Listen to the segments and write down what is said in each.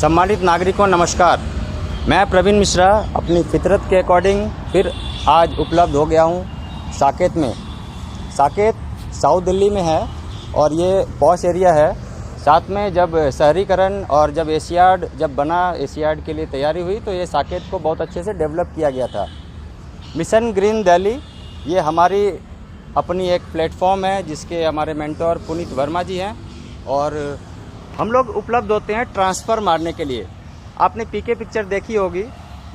सम्मानित नागरिकों नमस्कार। मैं प्रवीण मिश्रा अपनी फितरत के अकॉर्डिंग फिर आज उपलब्ध हो गया हूँ साकेत में। साकेत साउथ दिल्ली में है और ये पॉश एरिया है। साथ में जब शहरीकरण और जब एशियाड के लिए तैयारी हुई तो ये साकेत को बहुत अच्छे से डेवलप किया गया था। मिशन ग्रीन दिल्ली ये हमारी अपनी एक प्लेटफॉर्म है जिसके हमारे मेंटोर पुनीत वर्मा जी हैं और हम लोग उपलब्ध होते हैं ट्रांसफ़र मारने के लिए। आपने पीके पिक्चर देखी होगी,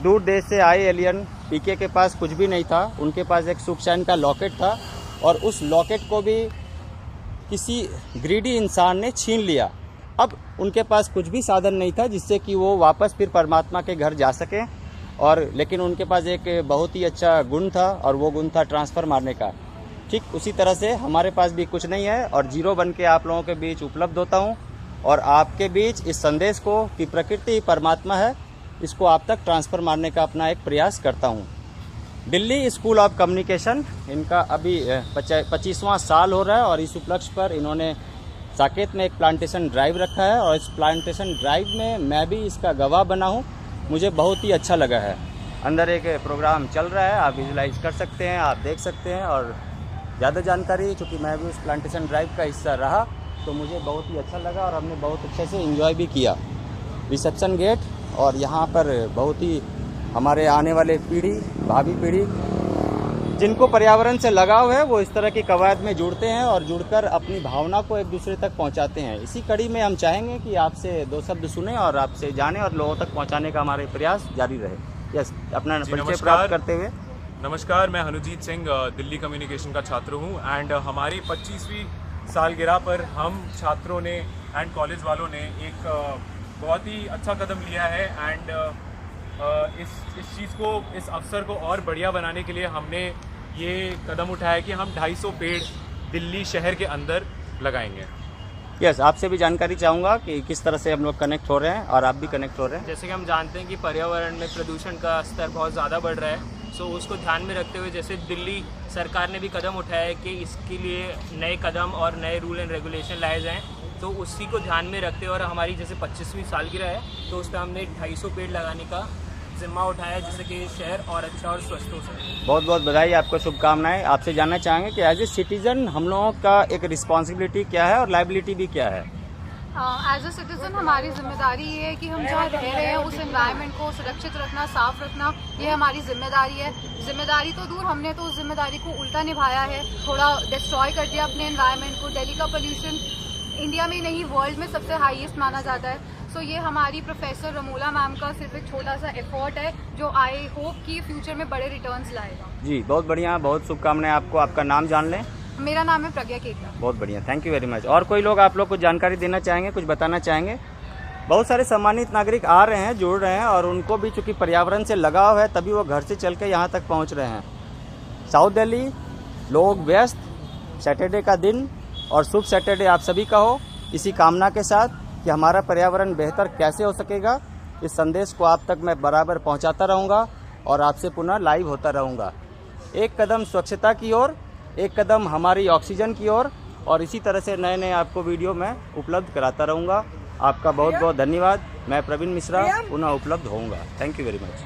दूर देश से आए एलियन, पीके के पास कुछ भी नहीं था, उनके पास एक सुखचैन का लॉकेट था और उस लॉकेट को भी किसी ग्रीडी इंसान ने छीन लिया। अब उनके पास कुछ भी साधन नहीं था जिससे कि वो वापस फिर परमात्मा के घर जा सकें और लेकिन उनके पास एक बहुत ही अच्छा गुण था और वो गुण था ट्रांसफ़र मारने का। ठीक उसी तरह से हमारे पास भी कुछ नहीं है और जीरो बन के आप लोगों के बीच उपलब्ध होता हूँ और आपके बीच इस संदेश को कि प्रकृति ही परमात्मा है, इसको आप तक ट्रांसफ़र मारने का अपना एक प्रयास करता हूँ। दिल्ली स्कूल ऑफ कम्युनिकेशन इनका अभी 25वां साल हो रहा है और इस उपलक्ष्य पर इन्होंने साकेत में एक प्लांटेशन ड्राइव रखा है और इस प्लांटेशन ड्राइव में मैं भी इसका गवाह बना हूँ। मुझे बहुत ही अच्छा लगा है। अंदर एक प्रोग्राम चल रहा है, आप विजुलाइज कर सकते हैं, आप देख सकते हैं और ज़्यादा जानकारी चूँकि मैं भी उस प्लांटेशन ड्राइव का हिस्सा रहा तो मुझे बहुत ही अच्छा लगा और हमने बहुत अच्छे से एंजॉय भी किया। रिसेप्शन गेट और यहाँ पर बहुत ही हमारे आने वाले भावी पीढ़ी जिनको पर्यावरण से लगाव है वो इस तरह की कवायद में जुड़ते हैं और जुड़कर अपनी भावना को एक दूसरे तक पहुँचाते हैं। इसी कड़ी में हम चाहेंगे कि आपसे दो शब्द सुने और आपसे जाने और लोगों तक पहुँचाने का हमारे प्रयास जारी रहे। यस, अपना परिचय प्राप्त करते हुए। नमस्कार, मैं हनुजीत सिंह दिल्ली कम्युनिकेशन का छात्र हूँ एंड हमारी 25वीं सालगिरह पर हम छात्रों ने एंड कॉलेज वालों ने एक बहुत ही अच्छा कदम लिया है एंड इस चीज़ को, इस अवसर को और बढ़िया बनाने के लिए हमने ये कदम उठाया कि हम 250 पेड़ दिल्ली शहर के अंदर लगाएंगे। यस, आपसे भी जानकारी चाहूँगा कि किस तरह से हम लोग कनेक्ट हो रहे हैं और आप भी कनेक्ट हो रहे हैं। जैसे कि हम जानते हैं कि पर्यावरण में प्रदूषण का स्तर बहुत ज़्यादा बढ़ रहा है, सो उसको ध्यान में रखते हुए जैसे दिल्ली सरकार ने भी कदम उठाया है कि इसके लिए नए कदम और नए रूल एंड रेगुलेशन लाए जाएं, तो उसी को ध्यान में रखते हुए और हमारी जैसे 25वीं सालगिरह है तो उस पर हमने 250 पेड़ लगाने का जिम्मा उठाया जिससे कि शहर और अच्छा और स्वस्थ हो सके। बहुत बहुत बधाई, आपको शुभकामनाएं। आपसे जानना चाहेंगे कि एज ए सिटीजन हम लोगों का एक रिस्पॉन्सिबिलिटी क्या है और लाइबिलिटी भी क्या है? एज अ सिटीजन हमारी जिम्मेदारी ये है कि हम जहाँ रह रहे हैं उस एनवायरनमेंट को सुरक्षित रखना, साफ रखना, ये हमारी जिम्मेदारी है। जिम्मेदारी तो दूर, हमने तो उस जिम्मेदारी को उल्टा निभाया है, थोड़ा डिस्ट्रॉय कर दिया अपने एनवायरनमेंट को। दिल्ली का पोल्यूशन इंडिया में नहीं वर्ल्ड में सबसे हाईएस्ट माना जाता है। सो ये हमारी प्रोफेसर रमोला मैम का सिर्फ एक छोटा सा एफर्ट है जो आई होप कि फ्यूचर में बड़े रिटर्न्स लाएगा। जी बहुत बढ़िया, बहुत शुभकामनाएं आपको। आपका नाम जान लें? मेरा नाम है प्रज्ञा केकरा। बहुत बढ़िया, थैंक यू वेरी मच। और कोई लोग आप लोग कुछ जानकारी देना चाहेंगे, कुछ बताना चाहेंगे? बहुत सारे सम्मानित नागरिक आ रहे हैं, जुड़ रहे हैं और उनको भी चूँकि पर्यावरण से लगाव है तभी वो घर से चल के यहाँ तक पहुँच रहे हैं। साउथ दिल्ली लोग व्यस्त, सैटरडे का दिन और शुभ सैटरडे आप सभी का हो। इसी कामना के साथ कि हमारा पर्यावरण बेहतर कैसे हो सकेगा, इस संदेश को आप तक मैं बराबर पहुँचाता रहूँगा और आपसे पुनः लाइव होता रहूँगा। एक कदम स्वच्छता की ओर, एक कदम हमारी ऑक्सीजन की ओर और इसी तरह से नए नए आपको वीडियो मैं उपलब्ध कराता रहूँगा। आपका बहुत बहुत धन्यवाद। मैं प्रवीण मिश्रा पुनः उपलब्ध होऊंगा। Thank you very much.